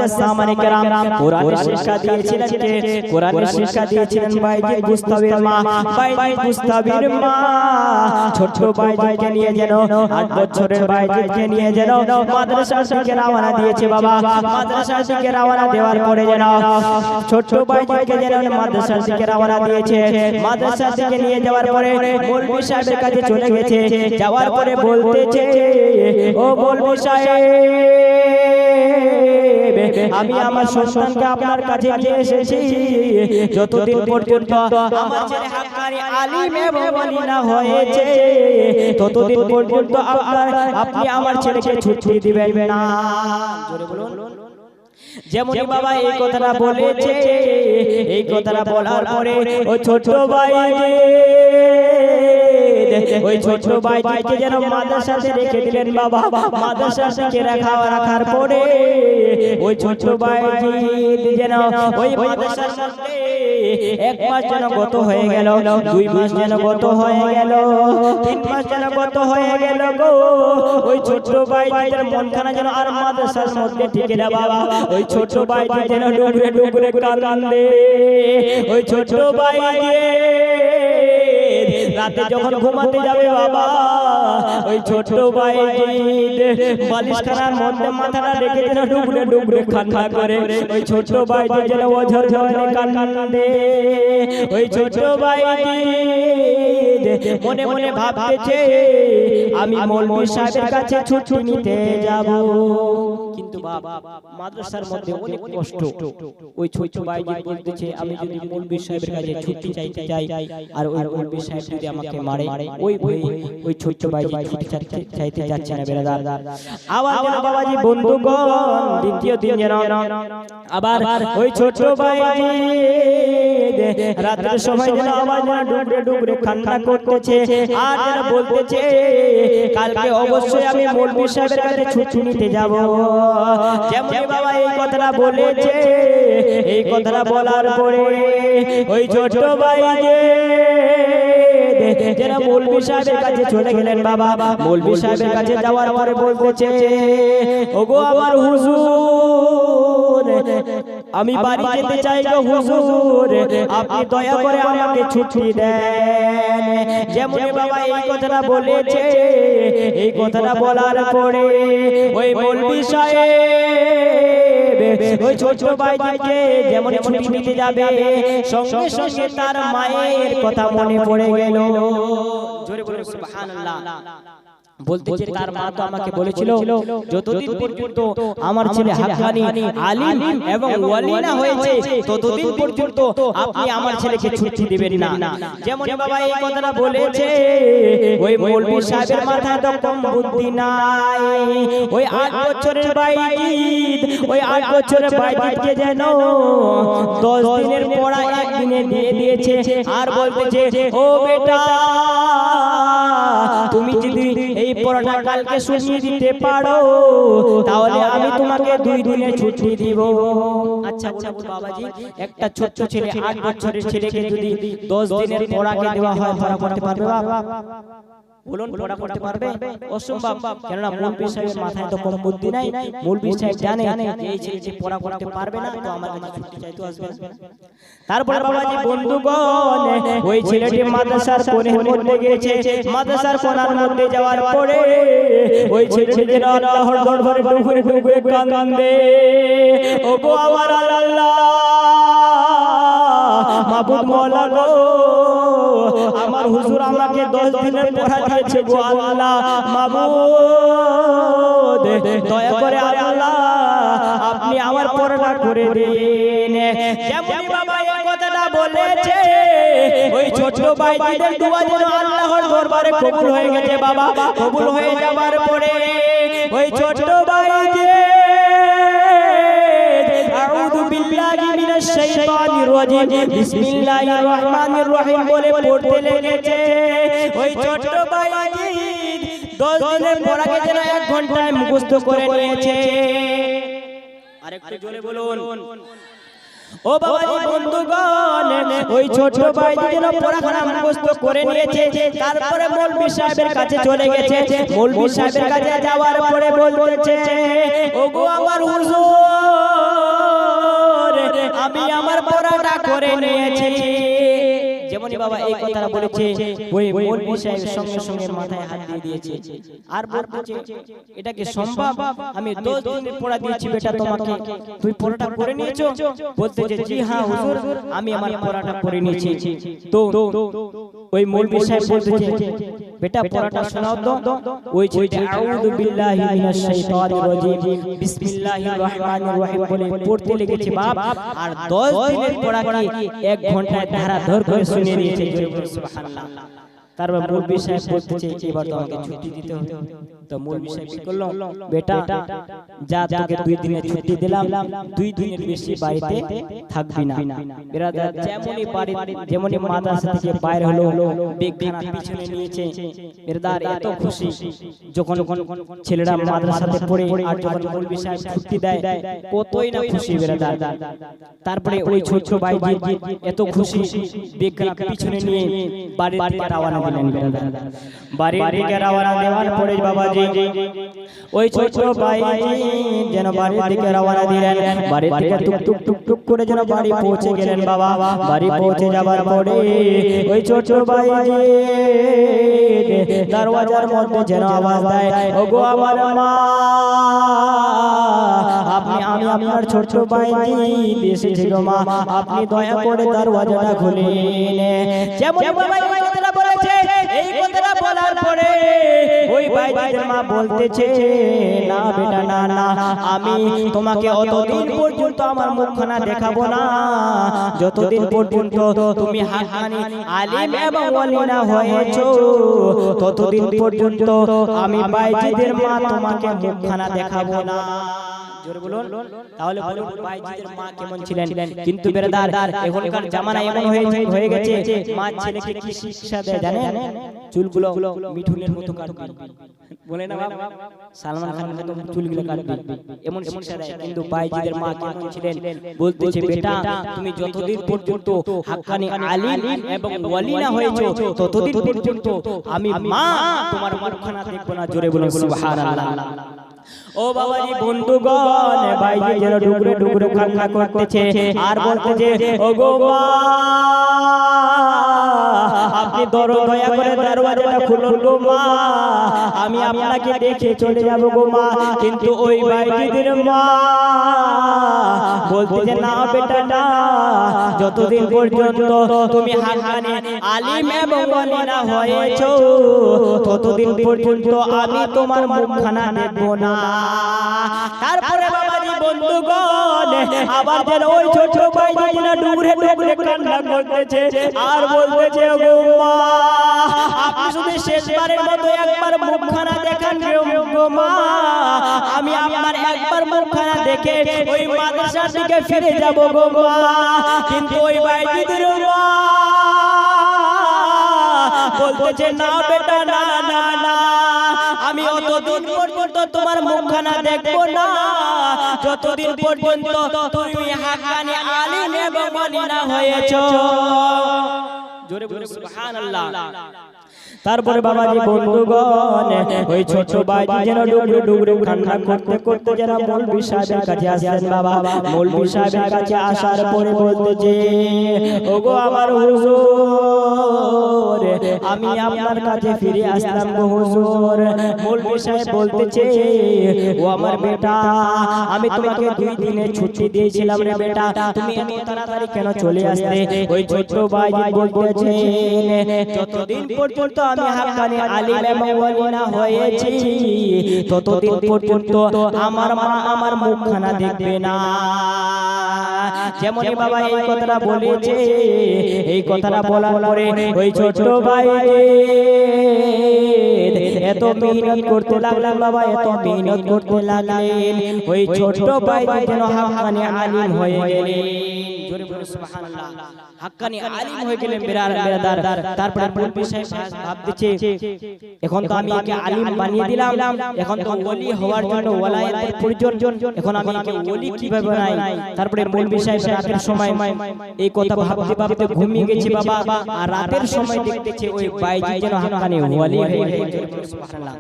মুআদ্দাস সামানে কেরাম কোরআনের শিক্ষা দিয়েছিলেন কে? কোরআনের শিক্ষা দিয়েছিলেন বাইজিদ বুস্তাবির মা। বাইজিদ বুস্তাবির মা ছোট বাইজিদকে নিয়ে যেন 8 বছরের বাইজিদকে নিয়ে যেন মাদ্রাসা থেকে রওনা দিয়েছে বাবা। মাদ্রাসা থেকে রওনা দেওয়ার পরে যেন ছোট বাইজিদকে যেন মাদ্রাসা থেকে রওনা দিয়েছে। মাদ্রাসা থেকে নিয়ে যাওয়ার পরে মৌলভী সাহেবের কাছে চলে গেছে। যাওয়ার পরে বলতেছে, ও মৌলভী সাহেব, আমি আমার সন্তানকে আপনার কাছে নিয়ে এসেছি। যতদিন পর্যন্ত আমার ছেলে হাক্কানি আলিম এবং ওলি না হয়েছে ততদিন পর্যন্ত আপনি আমার ছেলেকে ছুটি দিবেন না। জোরে বলুন। যেমনই বাবা এই কথাটা বলেছে, এই কথাটা বলার পরে ওই ছোট ভাই ওই ছোট ভাইকে যেন মাদ্রাসাতে রেখে দিলেন বাবা। মাদ্রাসাতে রাখার পরে ওই ছোট ভাই যেন ওই মাদ্রাসার মধ্যে 1 মাস যেন গত হয়ে গেল, 2 মাস যেন গত হয়ে গেল, 3 মাস যেন গত হয়ে গেল গো। ওই ছোট ভাইদের মনখানা যেন আর মাদ্রাসার মধ্যে টিকে না বাবা। ওই ছোট ভাই যেন ডুবরে ডুবরে কান্দে। ওই ছোট ভাই রাতে যখন ঘুমাতে যাবে বাবা, ওই ছোট ভাই বালিশখানার মধ্যে মাথাটা রেখে যেন ডুবরে ডুবরে কান্না করে। ওই ছোট ভাই যেন অঝর ঝরে কান্দে। ওই ছোট ভাই মনে মনে ভাবতেছে, আমি মৌলভী সাহেবের কাছে ছুটি নিতে যাব। কিন্তু বাবা মাদ্রাসার মধ্যে অনেক কষ্ট। ওই ছোট ভাই বলতেছে, আমি যদি মৌলভী সাহেবের কাছে ছুটি চাইতে যাই আর ওই মৌলভী সাহেব যদি আমাকে মারে, ওই ওই ছোট ভাই ছুটি চাইতে যাচ্ছে না বেরাদার। আবার যেন বাবাজি বন্ধুগণ দ্বিতীয় দিন যেন আবার ওই ছোট ভাই রাতের সময় যেন আবার ডুবরে ডুবরে কান্না করতেছে আর যেন বলতেছে, কালকে অবশ্যই আমি মৌলভী সাহেবের কাছে ছুটি নিতে যাব। যেমন বাবা এই কথাটা বলেছে, এই কথাটা বলার পরে ওই ছোট ভাই যেন মৌলভী সাহেবের কাছে চলে গেলেন বাবা। মৌলভী সাহেবের কাছে যাওয়ার পরে বলতেছে, ওগো আমার হুজুর, আমি বাড়ি যেতে চাই গো হুজুর, আপনি দয়া করে আমাকে ছুটি দেন। যেমন বাবা এই কথাটা বলেছে, এই কথাটা বলার পরে ওই মৌলভী সাহেব ওই ছোট ভাইকে যেমন ছুটি নিতে যাবে, সঙ্গে সঙ্গে তার মায়ের কথা মনে পড়ে গেল। জোরে বলুন সুবহানাল্লাহ। বলতেছে, তার মা তো আমাকে বলেছিল যতদিন পর্যন্ত আমার ছেলে হাক্কানি আলিম এবং ওলি না হয়েছে ততদিন পর্যন্ত আপনি আমার ছেলেকে ছুটি দিবেন না। যেমন বাবা এই কথাটা বলেছে, ওই মৌলভী সাহেবের মাথায় তো কম বুদ্ধি নাই। ওই 8 বছরের বাইজিদ, ওই 8 বছরের বাইজিদকে যেন 10 দিনের পড়া একদিনে দিয়ে দিয়েছে আর বলতেছে, ও বেটা, তুমি যদি এই পড়াটা কালকে শুনিয়ে দিতে পারো তাহলে আমি তোমাকে 2 দিনের ছুটি দিব। আচ্ছা বাবাজি, একটা ছোট ছেলে 8 বছরের ছেলেকে যদি 10 দিনের পড়াকে দেওয়া হয়, পড়া করতে পারবে বাবা? বলুন, পড়া করতে পারবে? অসম্ভব। কেননা মৌলভী সাহেবের মাথায় তো কম বুদ্ধি নাই। মৌলভী সাহেব জানে এই ছেলে পড়া করতে পারবে না, তো আমার কাছে ছুটি চাইতে আসবে না। তারপর বাবাজি বন্ধুগণ ওই ছেলেটি মাদ্রাসার কোণের মধ্যে গেছে। মাদ্রাসার কোণার মধ্যে যাওয়ার পরে ওই ছেলেটি যেন আল্লাহর দরবারে ডুবে ডুবে কান্দে, ওগো আমার আল্লাহ, মাবুদ মওলা গো, আমার হুজুর আমাকে 10 দিনের পড়া দিয়েছে গো আল্লাহ, মাবুদ দয়া করে আল্লাহ আপনি আমার পড়াটা করে দিন। যেমন বাবা এই কথাটা বলেছে, ওই ছোট ভাইদের দোয়া যেন আল্লাহর দরবারে কবুল হয়ে গেছে বাবা। কবুল হয়ে যাবার পরে ওই ছোট ভাই আউযু বিল্লাহি মিনাশ শাইতানির রাজিম, বিসমিল্লাহির রহমানির রহিম বলে পড়তে লেগেছে। ওই ছোট ভাই 10 দিনের পড়াকে যেন 1 ঘন্টায় মুখস্থ করে নিয়েছে। আরেকটু জোরে বলুন। ও বাবাজি বন্ধুগণ ওই ছোট ভাই যেন পড়াখানা মুখস্থ করে নিয়েছে। তারপরে মৌলভী সাহেবের কাছে চলে গেছে। মৌলভী সাহেবের কাছে যাওয়ার পরে বলতেছে, ওগো আমার হুজুর, আমি আমার পড়াটা করে নিয়েছি। যেমনই বাবা এই কথাটা বলেছে, ওই মৌলভী সাহেব সঙ্গে সঙ্গে মাথায় হাত দিয়ে দিয়েছে আর বলছে এটা কি সম্ভব? আমি 10 দিনের পড়া দিয়েছি বেটা তোমাকে, তুই পড়াটা করে নিয়েছো? বলতেছে জি হ্যাঁ হুজুর, আমি আমার পড়াটা করে নিয়েছি। তো ওই মৌলভী সাহেব বলতেছে বেটা পড়াটা শোনাও তো। ওই ছেলে আউযু বিল্লাহি মিনাশ শাইতানির রাজিম বিসমিল্লাহির রহমানির রহিম বলে পড়তে লেগেছে বাপ। আর 10 দিনের পড়াকে 1 ঘন্টায় ধারাধর করে শুনিয়ে দিয়েছে। সুবহানাল্লাহ। তারপর মৌলভী সাহেব বলতেছে এবার তো আমাকে ছুটি দিতে হবে। তো মৌলভী সাহেব কি করলো, বেটা যা তোকে 2 দিনের ছুটি দিলাম, 2 দিনের বেশি বাড়িতে থাকবি না। বিরাদার যেমনই মাদ্রাসা থেকে বাইরে হলো, বেগখানা পিছনে নিয়েছে। বিরাদার এত খুশি যখন ছেলেরা মাদ্রাসাতে পড়ে আর যখন মৌলভী সাহেব ছুটি দেয় কতই না খুশি বিরাদার। তারপরে ওই ছোট ভাইজি এত খুশি বেগখানা পিছনে নিয়ে বাড়ির দিকে রওনা দিলেন বিরাদার। বাড়ির দিকে রওনা দেওয়ার পরে বাবাজি ওই ছোট ভাইজি যেন বাড়ির দিকে রওনা দিলেন। বাড়ির দিকে টুক টুক টুক টুক করে যেন বাড়ি পৌঁছে গেলেন বাবা। বাড়ি পৌঁছে যাবার পরে ওই ছোট ভাইজি দরওয়াজার মধ্যে যেন আওয়াজ দেয়, ওগো আমার মা, আমি আপনার ছোট ভাইজি এসেছি গো মা, আপনি দয়া করে দরওয়াজাটা খুলে দিন। যেমন বাবা এই কথাটা বলেছে, এই কথাটা বলার পরে ওই ভাইজির মা বলতেছে না বেটা না না, আমি তোমাকে অতদিন পর্যন্ত আমার মুখখানা দেখাবো না যতদিন পর্যন্ত তুমি হাক্কানি আলিম এবং ওলি না হয়েছো, ততদিন পর্যন্ত আমি ভাইজিদের মা তোমাকে মুখখানা দেখাবো না। জোরে বলুন। তাহলে বলুন ভাইজিদের মা কেমন ছিলেন? কিন্তু বেরাদার এখনকার জামানা এমন হয়ে গেছে, মা ছেলেকে কি শিক্ষা দেয় জানেন? চুলগুলো মিঠুনের মতো কাটবে, বলে না বাবা সালমান খানের মতো চুলগুলো কাটবে, এমন শিক্ষা দেয়। কিন্তু ভাইজিদের মা কেমন ছিলেন? বলতেছে বেটা তুমি যতদিন পর্যন্ত হাক্কানি আলিম এবং ওলি না হয়েছো ততদিন পর্যন্ত আমি মা তোমার মুখখানা দেখব না। জোরে বলুন সুবহানাল্লাহ। ও বাবাজি বন্ধুগণ, ভাইজি যেন ডুগরে ডুগরে কান্না করতেছে আর বলতেছে ওগো মা, আপনি দয়া করে দরওয়াজাটা খুলুন গো মা, আমি আপনাকে দেখে চলে যাব গো মা। কিন্তু ওই ভাইজিদের মা বলতেছে না বেটা না, যতদিন পর্যন্ত তুমি হাক্কানি আলিম এবং ওলি না হয়েছো ততদিন পর্যন্ত আমি তোমার মুখখানা দেখব না। তারপরে বাবাজি বন্ধুগণ আবার যেন ওই ছোট ভাইজি না ডুগরে ডুগরে কান্না করতেছে আর বলতেছে গো মা, আপনি শুধু শেষবারের মতো একবার মুখখানা দেখান গো মা, আমি আপনার একবার মুখখানা দেখে ওই মাদ্রাসার দিকে ফিরে যাব গো মা। কিন্তু ওই ভাইজিদের মা বলতেছে না বেটা না না না, আমি অতদিন পর্যন্ত তোমার মুখখানা দেখবো না যতদিন পর্যন্ত তুমি হাক্কানি আলিম এবং ওলি না হয়েছো। জোরে বলুন সুবহানাল্লাহ। তারপরে বাবাজি বন্ধুগণ ওই ছোট ভাইজি যেন ডুগরে ডুগরে কান্না করতে করতে যেন মৌলভী সাহেবের কাছে আসলেন বাবা। মৌলভী সাহেবের কাছে আসার পরে বলতেছে ওগো আমার হুজুর, আমি আপনার কাছে ফিরে আসলাম গো হুজুর। মৌলভী সাহেব বলতেছে ও আমার বেটা, আমি তোমাকে 2 দিনের ছুটি দিয়েছিলাম রে বেটা, তুমি এত তাড়াতাড়ি কেন চলে আসলে? ওই ছোট ভাইজি বলতেছে যতদিন পর্যন্ত আমি হাক্কানি আলিম এবং ওলি না হয়েছি ততদিন পর্যন্ত আমার মা আমার মুখখানা দেখবে না। যেমনই বাবা এই কথাটা বলেছে, এই কথাটা বলার পরে ওই ছোট ভাই এত মেহনত করতে লাগলেন বাবা, এত মেহনত করতে লাগলেন ওই ছোট ভাই যেন হাক্কানি আলিম হয়ে গেলেন। জোরে বলুন সুবহানাল্লাহ। হাক্কানি আলিম হয়ে গেলেন বিরাদার। তারপরে মৌলভী সাহেব ভাবতেছে এখন তো আমি একে আলিম বানিয়ে দিলাম, এখন তো ওলি হওয়ার জন্য ওলায়াতের প্রয়োজন, এখন আমি একে ওলি কিভাবে বানাই? তারপরে মৌলভী সাহেব রাতের সময় এই কথা ভাবতে ভাবতে ঘুমিয়ে গেছে বাবা। আর রাতের সময় দেখতেছে ওই ভাইজি যেন হাক্কানি ওলি হয়ে গেলেন। সুবহানাল্লাহ।